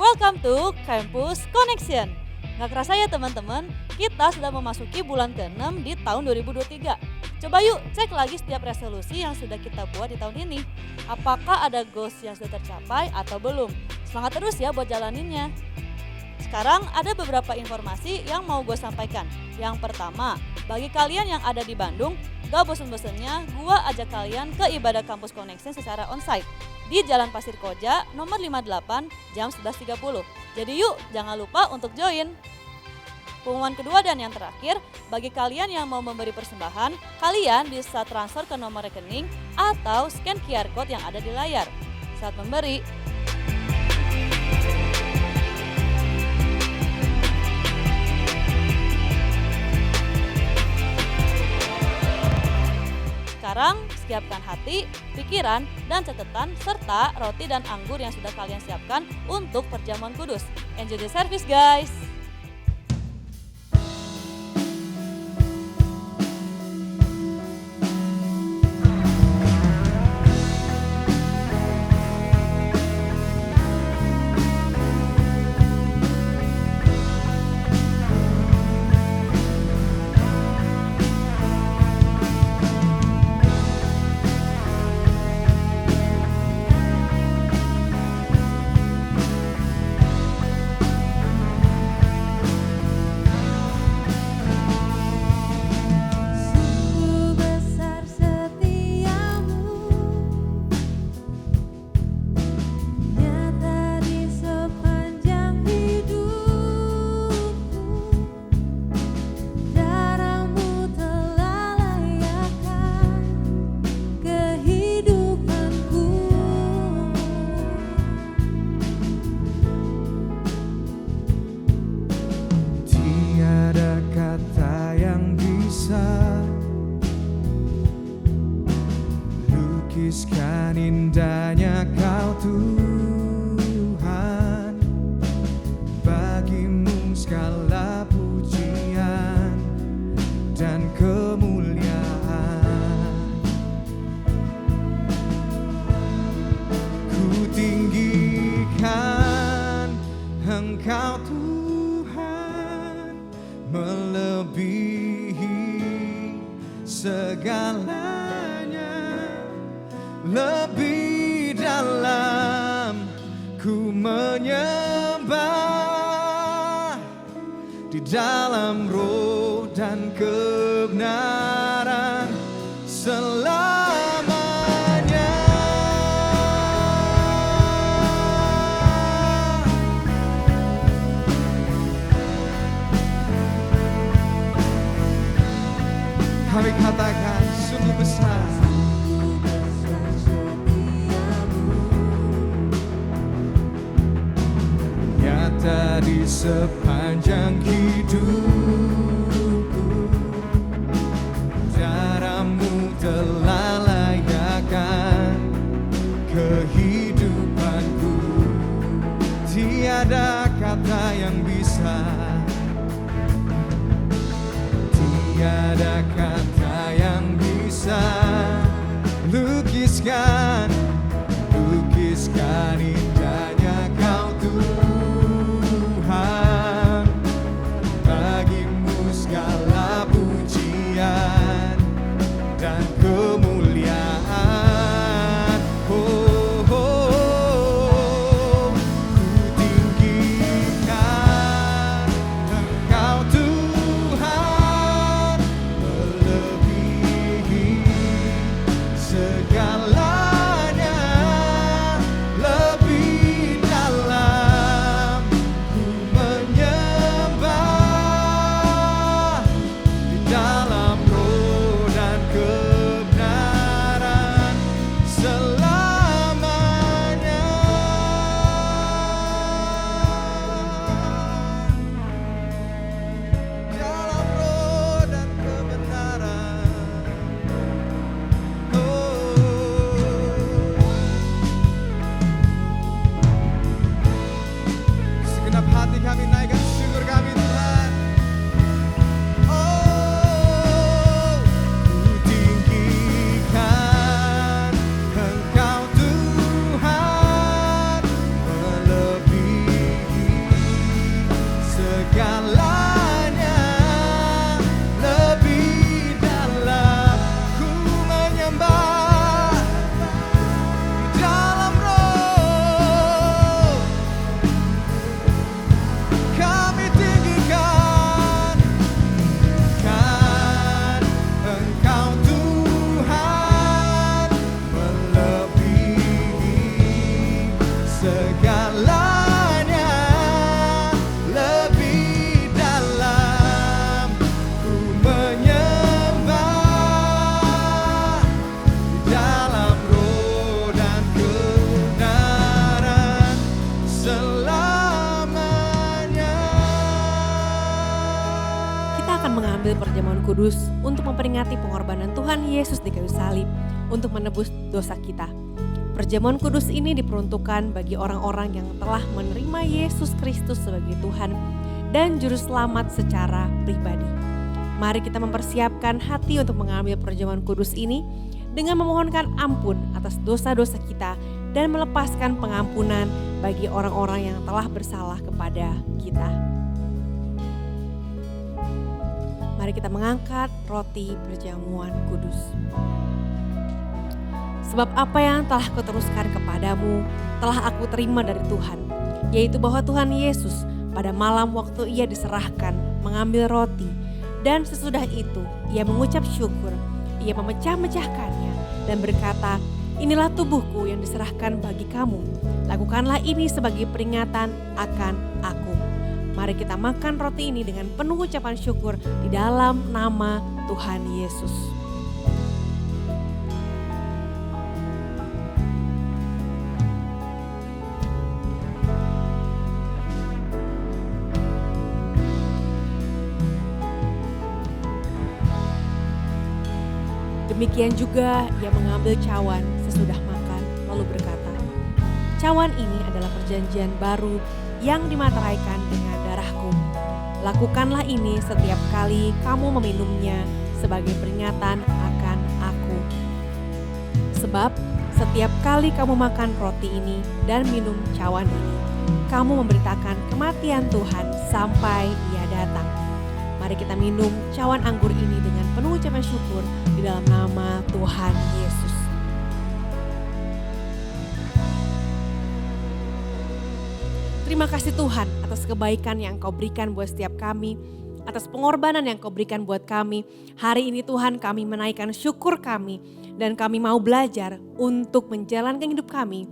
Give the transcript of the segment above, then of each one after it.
Welcome to Campus Connection. Nggak kerasa ya teman-teman, kita sudah memasuki bulan ke-6 di tahun 2023. Coba yuk cek lagi setiap resolusi yang sudah kita buat di tahun ini. Apakah ada goals yang sudah tercapai atau belum? Semangat terus ya buat jalaninnya. Sekarang ada beberapa informasi yang mau gue sampaikan. Yang pertama, bagi kalian yang ada di Bandung, gak bosen-bosennya gue ajak kalian ke ibadah Kampus Connection secara onsite di Jalan Pasir Koja nomor 58 jam 11.30. Jadi yuk jangan lupa untuk join. Pengumuman kedua dan yang terakhir, bagi kalian yang mau memberi persembahan, kalian bisa transfer ke nomor rekening atau scan QR code yang ada di layar. Saat memberi, sekarang siapkan hati, pikiran, dan catatan serta roti dan anggur yang sudah kalian siapkan untuk perjamuan kudus. Enjoy the service guys! Lukiskan indahnya Kau Tuhan, bagimu segala pujian dan kemuliaan. Ku tinggikan Engkau Tuhan, melebihi segalanya. Lebih dalam ku menyembah, di dalam roh dan kebenaran selamanya. Kami katakan sungguh besar di sepanjang hidupku, darahmu telah layakkan kehidupanku. Tiada kata yang bisa, tiada kata yang bisa lukiskan indahnya Kau Tuhan, bagimu segala pujian dan kemuliaan. Oh, oh, oh. Ku tinggikan Engkau Tuhan, melebihi segalanya, lebih mengambil perjamuan kudus untuk memperingati pengorbanan Tuhan Yesus di kayu salib untuk menebus dosa kita. Perjamuan kudus ini diperuntukkan bagi orang-orang yang telah menerima Yesus Kristus sebagai Tuhan dan Juru Selamat secara pribadi. Mari kita mempersiapkan hati untuk mengambil perjamuan kudus ini dengan memohonkan ampun atas dosa-dosa kita dan melepaskan pengampunan bagi orang-orang yang telah bersalah kepada kita. Mari kita mengangkat roti perjamuan kudus. Sebab apa yang telah kuteruskan kepadamu telah aku terima dari Tuhan, yaitu bahwa Tuhan Yesus pada malam waktu ia diserahkan mengambil roti, dan sesudah itu ia mengucap syukur, ia memecah-mecahkannya dan berkata, "Inilah tubuhku yang diserahkan bagi kamu, lakukanlah ini sebagai peringatan akan aku." Mari kita makan roti ini dengan penuh ucapan syukur di dalam nama Tuhan Yesus. Demikian juga ia mengambil cawan sesudah makan lalu berkata, "Cawan ini adalah perjanjian baru yang dimateraikan dengan darahku. Lakukanlah ini setiap kali kamu meminumnya sebagai peringatan akan aku. Sebab setiap kali kamu makan roti ini dan minum cawan ini, kamu memberitakan kematian Tuhan sampai ia datang." Mari kita minum cawan anggur ini dengan penuh ucapan syukur di dalam nama Tuhan Yesus. Terima kasih Tuhan atas kebaikan yang Kau berikan buat setiap kami, atas pengorbanan yang Kau berikan buat kami. Hari ini Tuhan kami menaikkan syukur kami dan kami mau belajar untuk menjalankan hidup kami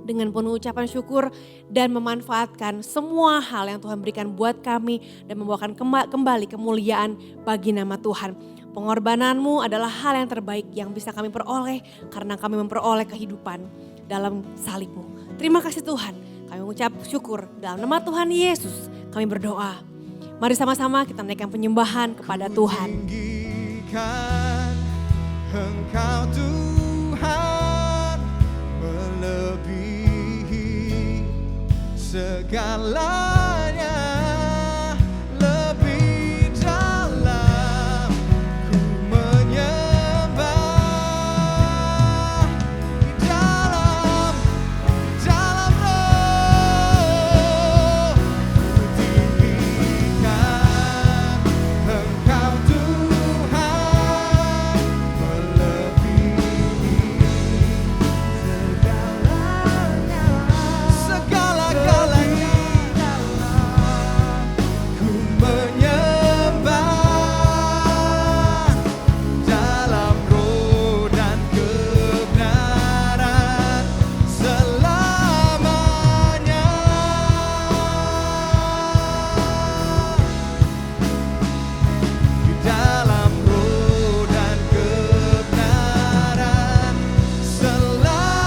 dengan penuh ucapan syukur dan memanfaatkan semua hal yang Tuhan berikan buat kami dan membawakan kembali kemuliaan bagi nama Tuhan. Pengorbananmu adalah hal yang terbaik yang bisa kami peroleh karena kami memperoleh kehidupan dalam salib-Mu. Terima kasih Tuhan, kami mengucap syukur dalam nama Tuhan Yesus kami berdoa. Mari sama-sama kita naikkan penyembahan kepada Tuhan. Tinggikan Engkau Tuhan melebihi segalanya, lebih dalam ku menyembah di dalam roh ku tinggikan Engkau Tuhan melebihi segala-galanya, ku menyembah dalam roh dan kebenaran selamanya. Di dalam roh dan kebenaran selamanya.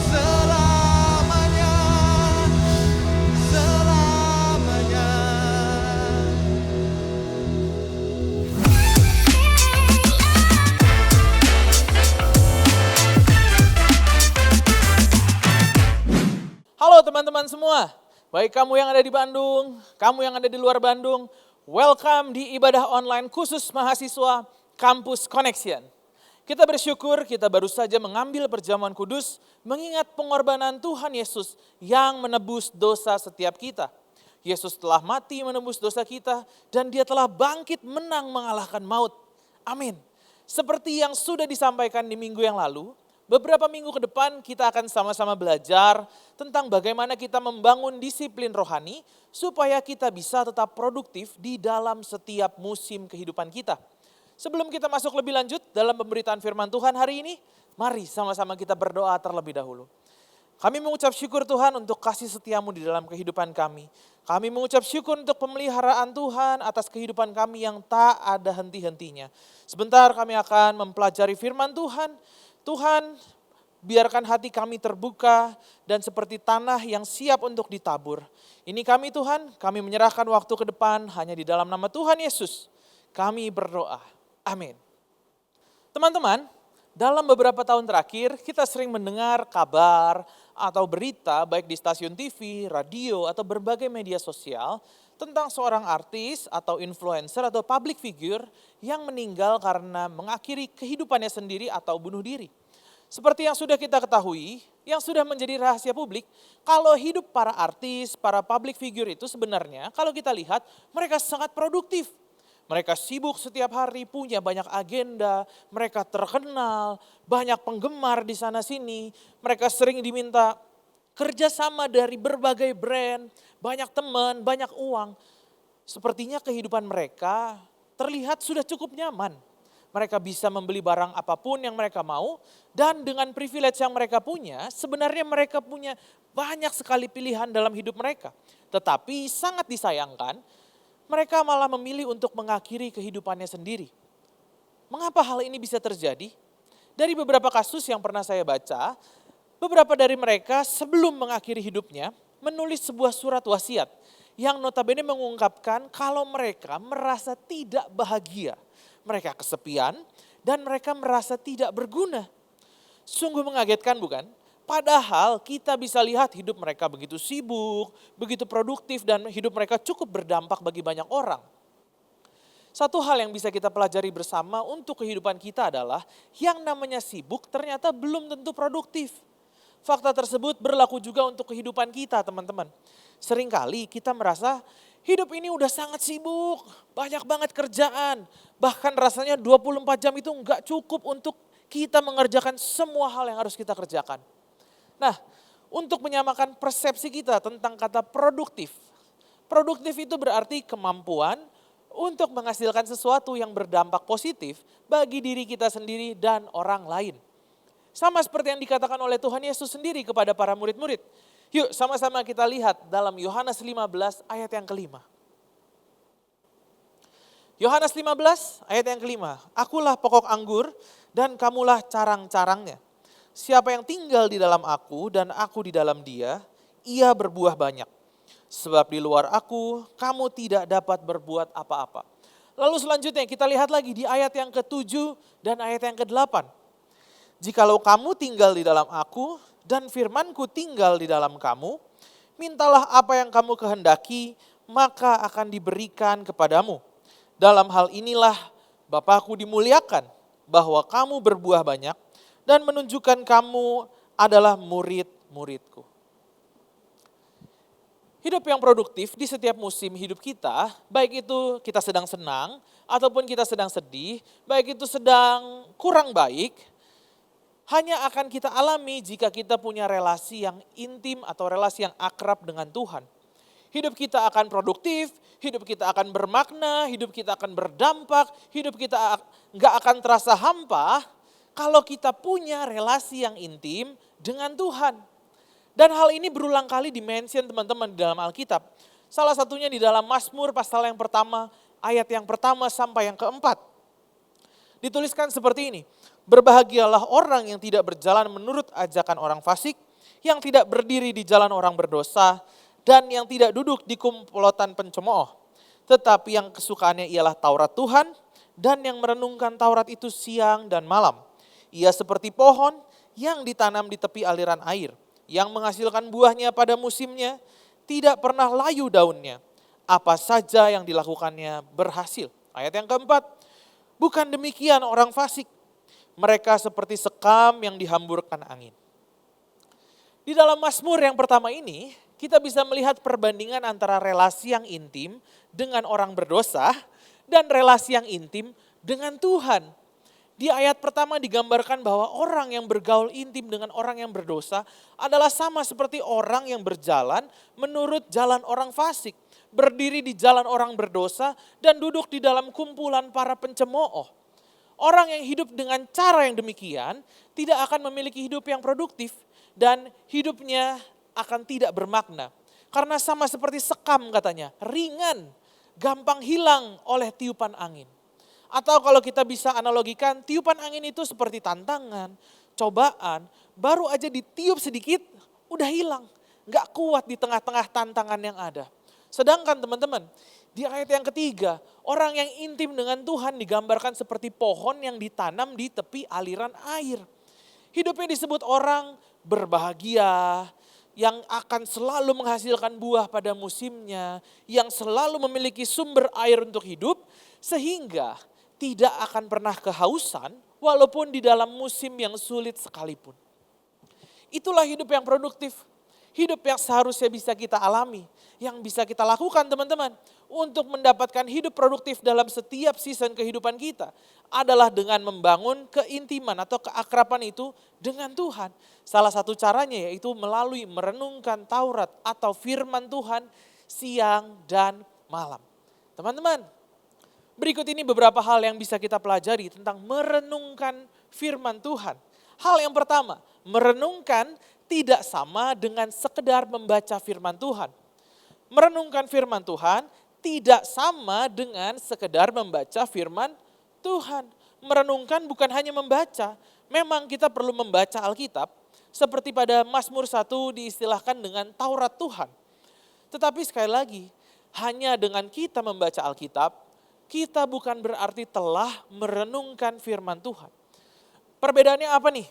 Selamanya, selamanya. Halo teman-teman semua, baik kamu yang ada di Bandung, kamu yang ada di luar Bandung, welcome di ibadah online khusus mahasiswa Kampus Connection. Kita bersyukur kita baru saja mengambil perjamuan kudus mengingat pengorbanan Tuhan Yesus yang menebus dosa setiap kita. Yesus telah mati menebus dosa kita dan Dia telah bangkit menang mengalahkan maut. Amin. Seperti yang sudah disampaikan di minggu yang lalu, beberapa minggu ke depan kita akan sama-sama belajar tentang bagaimana kita membangun disiplin rohani supaya kita bisa tetap produktif di dalam setiap musim kehidupan kita. Sebelum kita masuk lebih lanjut dalam pemberitaan firman Tuhan hari ini, mari sama-sama kita berdoa terlebih dahulu. Kami mengucap syukur Tuhan untuk kasih setiamu di dalam kehidupan kami. Kami mengucap syukur untuk pemeliharaan Tuhan atas kehidupan kami yang tak ada henti-hentinya. Sebentar kami akan mempelajari firman Tuhan. Tuhan biarkan hati kami terbuka dan seperti tanah yang siap untuk ditabur. Ini kami Tuhan, kami menyerahkan waktu ke depan hanya di dalam nama Tuhan Yesus. Kami berdoa. Amin. Teman-teman, dalam beberapa tahun terakhir kita sering mendengar kabar atau berita baik di stasiun TV, radio, atau berbagai media sosial tentang seorang artis atau influencer atau public figure yang meninggal karena mengakhiri kehidupannya sendiri atau bunuh diri. Seperti yang sudah kita ketahui, yang sudah menjadi rahasia publik, kalau hidup para artis, para public figure itu sebenarnya kalau kita lihat mereka sangat produktif. Mereka sibuk setiap hari, punya banyak agenda, mereka terkenal, banyak penggemar di sana sini. Mereka sering diminta kerjasama dari berbagai brand, banyak teman, banyak uang. Sepertinya kehidupan mereka terlihat sudah cukup nyaman. Mereka bisa membeli barang apapun yang mereka mau, dan dengan privilege yang mereka punya, sebenarnya mereka punya banyak sekali pilihan dalam hidup mereka. Tetapi sangat disayangkan, mereka malah memilih untuk mengakhiri kehidupannya sendiri. Mengapa hal ini bisa terjadi? Dari beberapa kasus yang pernah saya baca, beberapa dari mereka sebelum mengakhiri hidupnya menulis sebuah surat wasiat yang notabene mengungkapkan kalau mereka merasa tidak bahagia. Mereka kesepian dan mereka merasa tidak berguna. Sungguh mengagetkan bukan? Padahal kita bisa lihat hidup mereka begitu sibuk, begitu produktif dan hidup mereka cukup berdampak bagi banyak orang. Satu hal yang bisa kita pelajari bersama untuk kehidupan kita adalah yang namanya sibuk ternyata belum tentu produktif. Fakta tersebut berlaku juga untuk kehidupan kita teman-teman. Seringkali kita merasa hidup ini udah sangat sibuk, banyak banget kerjaan. Bahkan rasanya 24 jam itu enggak cukup untuk kita mengerjakan semua hal yang harus kita kerjakan. Nah, untuk menyamakan persepsi kita tentang kata produktif. Produktif itu berarti kemampuan untuk menghasilkan sesuatu yang berdampak positif bagi diri kita sendiri dan orang lain. Sama seperti yang dikatakan oleh Tuhan Yesus sendiri kepada para murid-murid. Yuk sama-sama kita lihat dalam Yohanes 15 ayat yang kelima. Yohanes 15 ayat yang kelima. Akulah pokok anggur dan kamulah carang-carangnya. Siapa yang tinggal di dalam aku dan aku di dalam dia, ia berbuah banyak. Sebab di luar aku, kamu tidak dapat berbuat apa-apa. Lalu selanjutnya kita lihat lagi di ayat yang ke-7 dan ayat yang ke-8. Jikalau kamu tinggal di dalam aku dan firmanku tinggal di dalam kamu, mintalah apa yang kamu kehendaki, maka akan diberikan kepadamu. Dalam hal inilah Bapakku dimuliakan, bahwa kamu berbuah banyak, dan menunjukkan kamu adalah murid-muridku. Hidup yang produktif di setiap musim hidup kita, baik itu kita sedang senang ataupun kita sedang sedih, baik itu sedang kurang baik, hanya akan kita alami jika kita punya relasi yang intim atau relasi yang akrab dengan Tuhan. Hidup kita akan produktif, hidup kita akan bermakna, hidup kita akan berdampak, hidup kita nggak akan terasa hampa, kalau kita punya relasi yang intim dengan Tuhan. Dan hal ini berulang kali di-mention teman-teman di dalam Alkitab. Salah satunya di dalam Mazmur pasal yang pertama, ayat yang pertama sampai yang keempat. Dituliskan seperti ini. Berbahagialah orang yang tidak berjalan menurut ajakan orang fasik, yang tidak berdiri di jalan orang berdosa, dan yang tidak duduk di komplotan pencemooh. Tetapi yang kesukaannya ialah Taurat Tuhan, dan yang merenungkan Taurat itu siang dan malam. Ia seperti pohon yang ditanam di tepi aliran air, yang menghasilkan buahnya pada musimnya, tidak pernah layu daunnya. Apa saja yang dilakukannya berhasil. Ayat yang keempat, bukan demikian orang fasik. Mereka seperti sekam yang dihamburkan angin. Di dalam Mazmur yang pertama ini, kita bisa melihat perbandingan antara relasi yang intim dengan orang berdosa dan relasi yang intim dengan Tuhan. Di ayat pertama digambarkan bahwa orang yang bergaul intim dengan orang yang berdosa adalah sama seperti orang yang berjalan menurut jalan orang fasik, berdiri di jalan orang berdosa dan duduk di dalam kumpulan para pencemooh. Orang yang hidup dengan cara yang demikian tidak akan memiliki hidup yang produktif dan hidupnya akan tidak bermakna. Karena sama seperti sekam katanya, ringan, gampang hilang oleh tiupan angin. Atau kalau kita bisa analogikan, tiupan angin itu seperti tantangan, cobaan, baru aja ditiup sedikit, udah hilang. Gak kuat di tengah-tengah tantangan yang ada. Sedangkan teman-teman, di ayat yang ketiga, orang yang intim dengan Tuhan digambarkan seperti pohon yang ditanam di tepi aliran air. Hidupnya disebut orang berbahagia, yang akan selalu menghasilkan buah pada musimnya, yang selalu memiliki sumber air untuk hidup, sehingga tidak akan pernah kehausan, walaupun di dalam musim yang sulit sekalipun. Itulah hidup yang produktif, hidup yang seharusnya bisa kita alami, yang bisa kita lakukan teman-teman. Untuk mendapatkan hidup produktif dalam setiap season kehidupan kita adalah dengan membangun keintiman atau keakraban itu dengan Tuhan. Salah satu caranya yaitu melalui merenungkan Taurat atau firman Tuhan siang dan malam. Teman-teman, berikut ini beberapa hal yang bisa kita pelajari tentang merenungkan firman Tuhan. Hal yang pertama, merenungkan tidak sama dengan sekedar membaca firman Tuhan. Merenungkan firman Tuhan tidak sama dengan sekedar membaca firman Tuhan. Merenungkan bukan hanya membaca, memang kita perlu membaca Alkitab, seperti pada Mazmur 1 diistilahkan dengan Taurat Tuhan. Tetapi sekali lagi, hanya dengan kita membaca Alkitab, kita bukan berarti telah merenungkan firman Tuhan. Perbedaannya apa nih?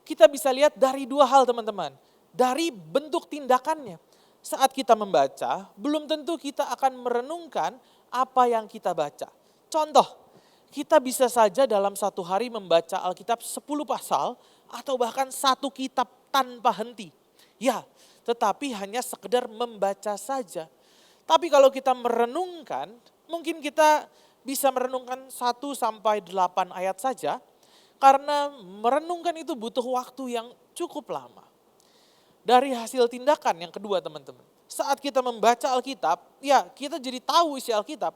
Kita bisa lihat dari dua hal teman-teman. Dari bentuk tindakannya. Saat kita membaca, belum tentu kita akan merenungkan apa yang kita baca. Contoh, kita bisa saja dalam satu hari membaca Alkitab 10 pasal atau bahkan satu kitab tanpa henti. Ya, tetapi hanya sekedar membaca saja. Tapi kalau kita merenungkan, mungkin kita bisa merenungkan 1 sampai 8 ayat saja. Karena merenungkan itu butuh waktu yang cukup lama. Dari hasil tindakan yang kedua teman-teman. Saat kita membaca Alkitab, ya kita jadi tahu isi Alkitab.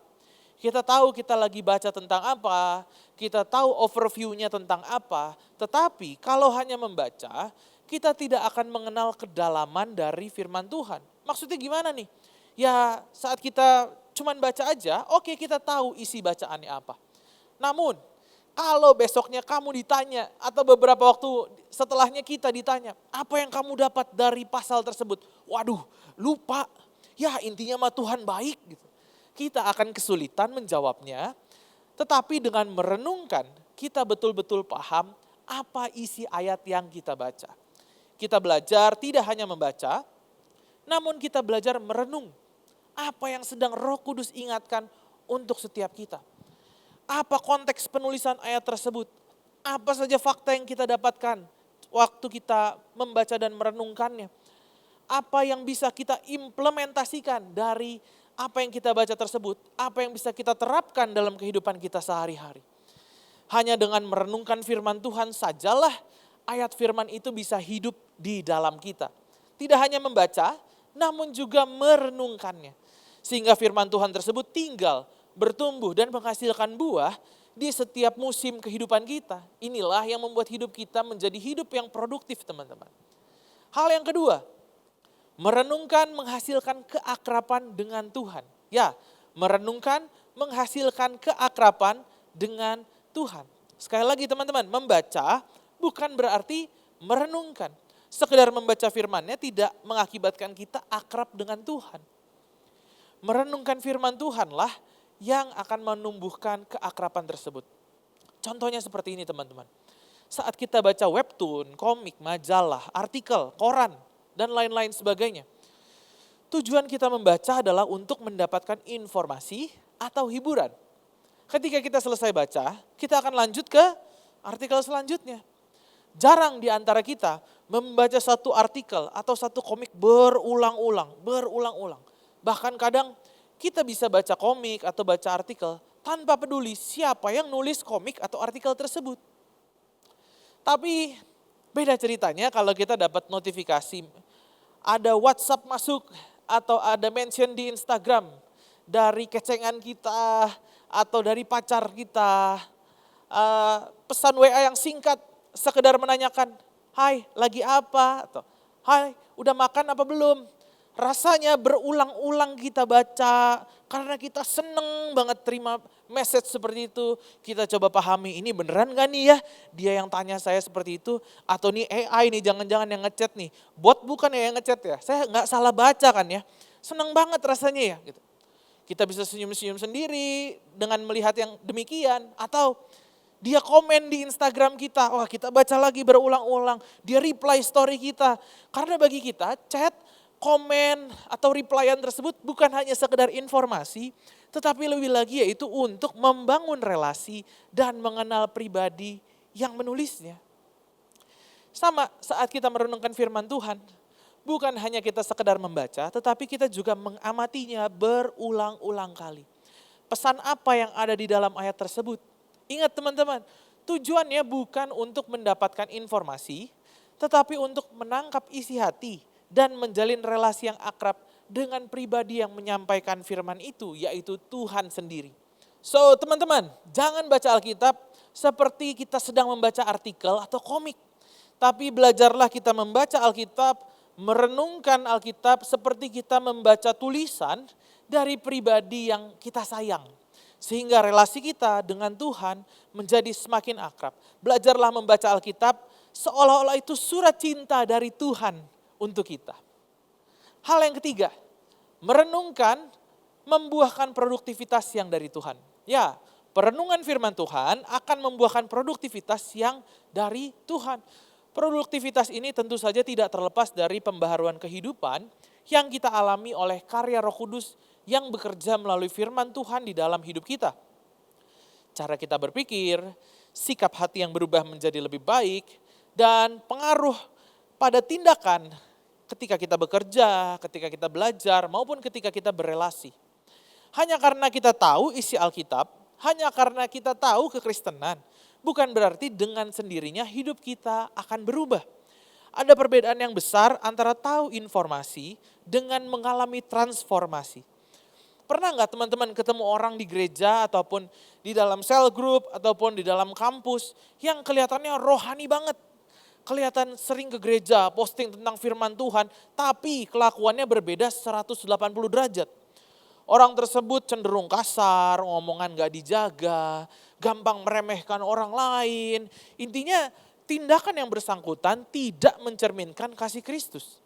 Kita tahu kita lagi baca tentang apa, kita tahu overview-nya tentang apa. Tetapi kalau hanya membaca, kita tidak akan mengenal kedalaman dari firman Tuhan. Maksudnya gimana nih? Ya saat kita cuman baca aja, oke kita tahu isi bacaannya apa. Namun kalau besoknya kamu ditanya atau beberapa waktu setelahnya kita ditanya, apa yang kamu dapat dari pasal tersebut? Waduh, lupa. Ya intinya mah Tuhan baik gitu. Kita akan kesulitan menjawabnya, tetapi dengan merenungkan kita betul-betul paham apa isi ayat yang kita baca. Kita belajar tidak hanya membaca, namun kita belajar merenung apa yang sedang Roh Kudus ingatkan untuk setiap kita. Apa konteks penulisan ayat tersebut? Apa saja fakta yang kita dapatkan waktu kita membaca dan merenungkannya? Apa yang bisa kita implementasikan dari apa yang kita baca tersebut? Apa yang bisa kita terapkan dalam kehidupan kita sehari-hari? Hanya dengan merenungkan firman Tuhan sajalah ayat firman itu bisa hidup di dalam kita. Tidak hanya membaca, namun juga merenungkannya. Sehingga firman Tuhan tersebut tinggal bertumbuh dan menghasilkan buah di setiap musim kehidupan kita. Inilah yang membuat hidup kita menjadi hidup yang produktif teman-teman. Hal yang kedua, merenungkan menghasilkan keakraban dengan Tuhan. Ya, merenungkan menghasilkan keakraban dengan Tuhan. Sekali lagi teman-teman, membaca bukan berarti merenungkan. Sekedar membaca firman-Nya tidak mengakibatkan kita akrab dengan Tuhan. Merenungkan firman Tuhanlah yang akan menumbuhkan keakraban tersebut. Contohnya seperti ini teman-teman. Saat kita baca webtoon, komik, majalah, artikel, koran, dan lain-lain sebagainya. Tujuan kita membaca adalah untuk mendapatkan informasi atau hiburan. Ketika kita selesai baca, kita akan lanjut ke artikel selanjutnya. Jarang di antara kita membaca satu artikel atau satu komik berulang-ulang. Bahkan kadang kita bisa baca komik atau baca artikel tanpa peduli siapa yang nulis komik atau artikel tersebut. Tapi beda ceritanya kalau kita dapat notifikasi, ada WhatsApp masuk atau ada mention di Instagram dari kecengan kita atau dari pacar kita, pesan WA yang singkat sekedar menanyakan, hai lagi apa? Atau hai udah makan apa belum? Rasanya berulang-ulang kita baca karena kita seneng banget terima message seperti itu. Kita coba pahami, ini beneran gak nih ya dia yang tanya saya seperti itu. Atau nih AI nih, jangan-jangan yang ngechat nih. Bot bukan ya yang ngechat ya, saya gak salah baca kan ya. Seneng banget rasanya ya gitu. Kita bisa senyum-senyum sendiri dengan melihat yang demikian. Atau dia komen di Instagram kita, wah kita baca lagi berulang-ulang. Dia reply story kita. Karena bagi kita chat, komen atau replyan tersebut bukan hanya sekedar informasi, tetapi lebih lagi yaitu untuk membangun relasi dan mengenal pribadi yang menulisnya. Sama saat kita merenungkan firman Tuhan, bukan hanya kita sekedar membaca, tetapi kita juga mengamatinya berulang-ulang kali. Pesan apa yang ada di dalam ayat tersebut? Ingat teman-teman, tujuannya bukan untuk mendapatkan informasi, tetapi untuk menangkap isi hati dan menjalin relasi yang akrab dengan pribadi yang menyampaikan firman itu, yaitu Tuhan sendiri. So teman-teman, jangan baca Alkitab seperti kita sedang membaca artikel atau komik. Tapi belajarlah kita membaca Alkitab, merenungkan Alkitab seperti kita membaca tulisan dari pribadi yang kita sayang. Sehingga relasi kita dengan Tuhan menjadi semakin akrab. Belajarlah membaca Alkitab seolah-olah itu surat cinta dari Tuhan untuk kita. Hal yang ketiga, merenungkan membuahkan produktivitas yang dari Tuhan. Ya, perenungan firman Tuhan akan membuahkan produktivitas yang dari Tuhan. Produktivitas ini tentu saja tidak terlepas dari pembaharuan kehidupan yang kita alami oleh karya Roh Kudus yang bekerja melalui firman Tuhan di dalam hidup kita. Cara kita berpikir, sikap hati yang berubah menjadi lebih baik, dan pengaruh pada tindakan ketika kita bekerja, ketika kita belajar, maupun ketika kita berelasi. Hanya karena kita tahu isi Alkitab, hanya karena kita tahu kekristenan, bukan berarti dengan sendirinya hidup kita akan berubah. Ada perbedaan yang besar antara tahu informasi dengan mengalami transformasi. Pernah nggak teman-teman ketemu orang di gereja ataupun di dalam cell group ataupun di dalam kampus yang kelihatannya rohani banget. Kelihatan sering ke gereja, posting tentang firman Tuhan, tapi kelakuannya berbeda 180 derajat. Orang tersebut cenderung kasar, omongan gak dijaga, gampang meremehkan orang lain. Intinya tindakan yang bersangkutan tidak mencerminkan kasih Kristus.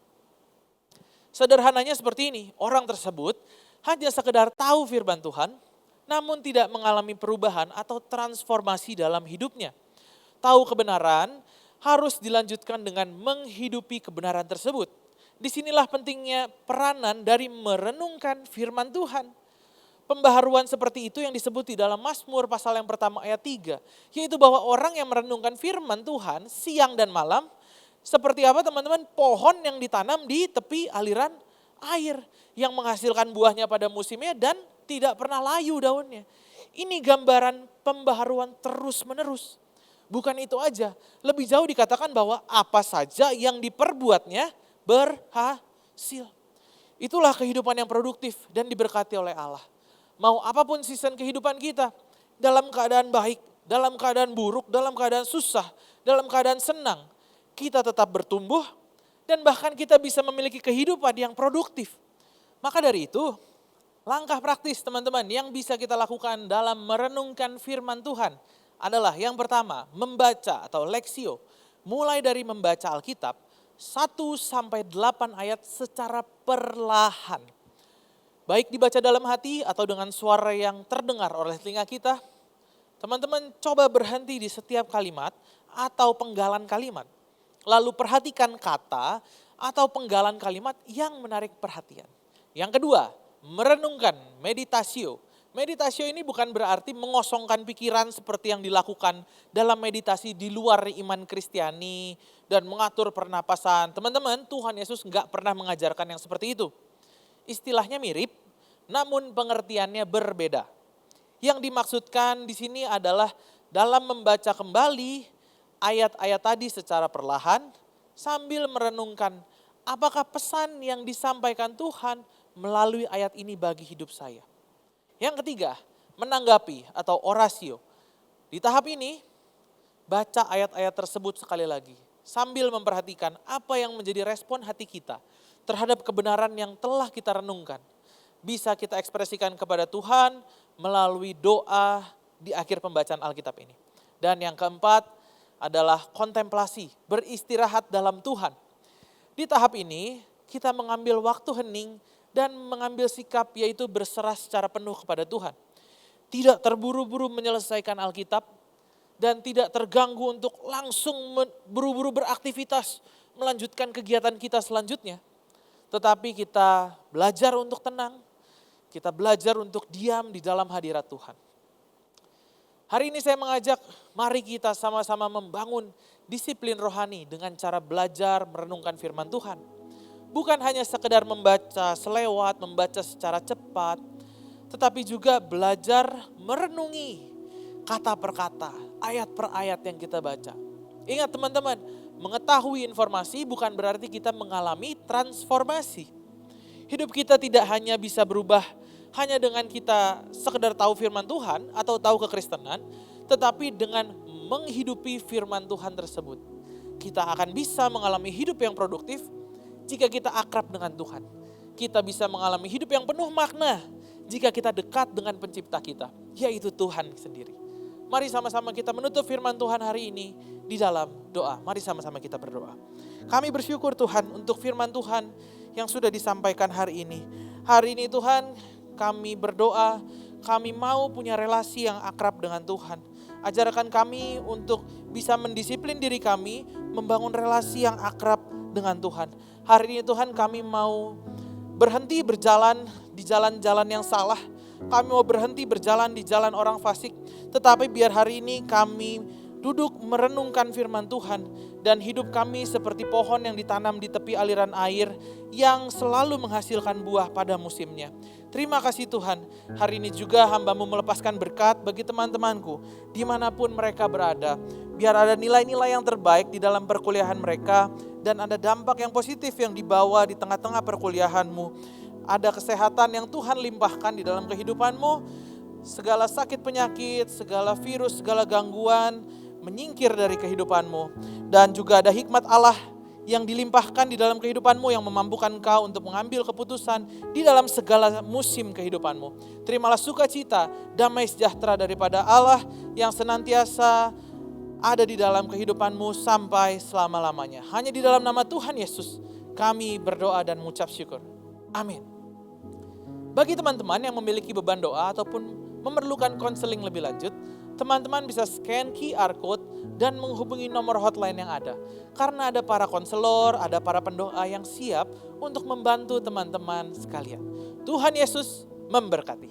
Sederhananya seperti ini, orang tersebut hanya sekedar tahu firman Tuhan, namun tidak mengalami perubahan atau transformasi dalam hidupnya. Tahu kebenaran, harus dilanjutkan dengan menghidupi kebenaran tersebut. Disinilah pentingnya peranan dari merenungkan firman Tuhan. Pembaharuan seperti itu yang disebut di dalam Mazmur pasal yang pertama ayat 3. Yaitu bahwa orang yang merenungkan firman Tuhan siang dan malam, seperti apa teman-teman? Pohon yang ditanam di tepi aliran air. Yang menghasilkan buahnya pada musimnya dan tidak pernah layu daunnya. Ini gambaran pembaharuan terus-menerus. Bukan itu aja, lebih jauh dikatakan bahwa apa saja yang diperbuatnya berhasil. Itulah kehidupan yang produktif dan diberkati oleh Allah. Mau apapun season kehidupan kita, dalam keadaan baik, dalam keadaan buruk, dalam keadaan susah, dalam keadaan senang, kita tetap bertumbuh dan bahkan kita bisa memiliki kehidupan yang produktif. Maka dari itu, langkah praktis teman-teman yang bisa kita lakukan dalam merenungkan firman Tuhan adalah yang pertama, membaca atau leksio. Mulai dari membaca Alkitab 1-8 ayat secara perlahan. Baik dibaca dalam hati atau dengan suara yang terdengar oleh telinga kita. Teman-teman coba berhenti di setiap kalimat atau penggalan kalimat. Lalu perhatikan kata atau penggalan kalimat yang menarik perhatian. Yang kedua, merenungkan, meditasio. Meditasio ini bukan berarti mengosongkan pikiran seperti yang dilakukan dalam meditasi di luar iman Kristiani dan mengatur pernapasan. Teman-teman, Tuhan Yesus nggak pernah mengajarkan yang seperti itu. Istilahnya mirip, namun pengertiannya berbeda. Yang dimaksudkan di sini adalah dalam membaca kembali ayat-ayat tadi secara perlahan sambil merenungkan apakah pesan yang disampaikan Tuhan melalui ayat ini bagi hidup saya. Yang ketiga, menanggapi atau orasio. Di tahap ini, baca ayat-ayat tersebut sekali lagi. Sambil memperhatikan apa yang menjadi respon hati kita terhadap kebenaran yang telah kita renungkan bisa kita ekspresikan kepada Tuhan melalui doa di akhir pembacaan Alkitab ini. Dan yang keempat adalah kontemplasi, beristirahat dalam Tuhan. Di tahap ini kita mengambil waktu hening dan mengambil sikap yaitu berserah secara penuh kepada Tuhan. Tidak terburu-buru menyelesaikan Alkitab dan tidak terganggu untuk langsung buru-buru beraktivitas, melanjutkan kegiatan kita selanjutnya. Tetapi kita belajar untuk tenang, kita belajar untuk diam di dalam hadirat Tuhan. Hari ini saya mengajak, mari kita sama-sama membangun disiplin rohani dengan cara belajar merenungkan firman Tuhan. Bukan hanya sekedar membaca selewat, membaca secara cepat, tetapi juga belajar merenungi kata per kata, ayat per ayat yang kita baca. Ingat teman-teman, mengetahui informasi bukan berarti kita mengalami transformasi. Hidup kita tidak hanya bisa berubah hanya dengan kita sekedar tahu firman Tuhan atau tahu kekristenan, tetapi dengan menghidupi firman Tuhan tersebut. Kita akan bisa mengalami hidup yang produktif jika kita akrab dengan Tuhan. Kita bisa mengalami hidup yang penuh makna jika kita dekat dengan pencipta kita, yaitu Tuhan sendiri. Mari sama-sama kita menutup firman Tuhan hari ini di dalam doa. Mari sama-sama kita berdoa. Kami bersyukur Tuhan untuk firman Tuhan yang sudah disampaikan hari ini. Hari ini Tuhan, kami berdoa, kami mau punya relasi yang akrab dengan Tuhan. Ajarkan kami untuk bisa mendisiplin diri kami, membangun relasi yang akrab dengan Tuhan. Hari ini Tuhan, kami mau berhenti berjalan di jalan-jalan yang salah. Kami mau berhenti berjalan di jalan orang fasik. Tetapi biar hari ini kami duduk merenungkan firman Tuhan. Dan hidup kami seperti pohon yang ditanam di tepi aliran air yang selalu menghasilkan buah pada musimnya. Terima kasih Tuhan, hari ini juga hamba-Mu melepaskan berkat bagi teman-temanku dimanapun mereka berada. Biar ada nilai-nilai yang terbaik di dalam perkuliahan mereka dan ada dampak yang positif yang dibawa di tengah-tengah perkuliahan-Mu. Ada kesehatan yang Tuhan limpahkan di dalam kehidupan-Mu. Segala sakit penyakit, segala virus, segala gangguan menyingkir dari kehidupan-Mu. Dan juga ada hikmat Allah yang dilimpahkan di dalam kehidupan-Mu yang memampukan Engkau untuk mengambil keputusan di dalam segala musim kehidupan-Mu. Terimalah sukacita, damai sejahtera daripada Allah yang senantiasa ada di dalam kehidupan-Mu sampai selama-lamanya. Hanya di dalam nama Tuhan Yesus kami berdoa dan mengucap syukur. Amin. Bagi teman-teman yang memiliki beban doa ataupun memerlukan konseling lebih lanjut, teman-teman bisa scan QR code dan menghubungi nomor hotline yang ada. Karena ada para konselor, ada para pendoa yang siap untuk membantu teman-teman sekalian. Tuhan Yesus memberkati.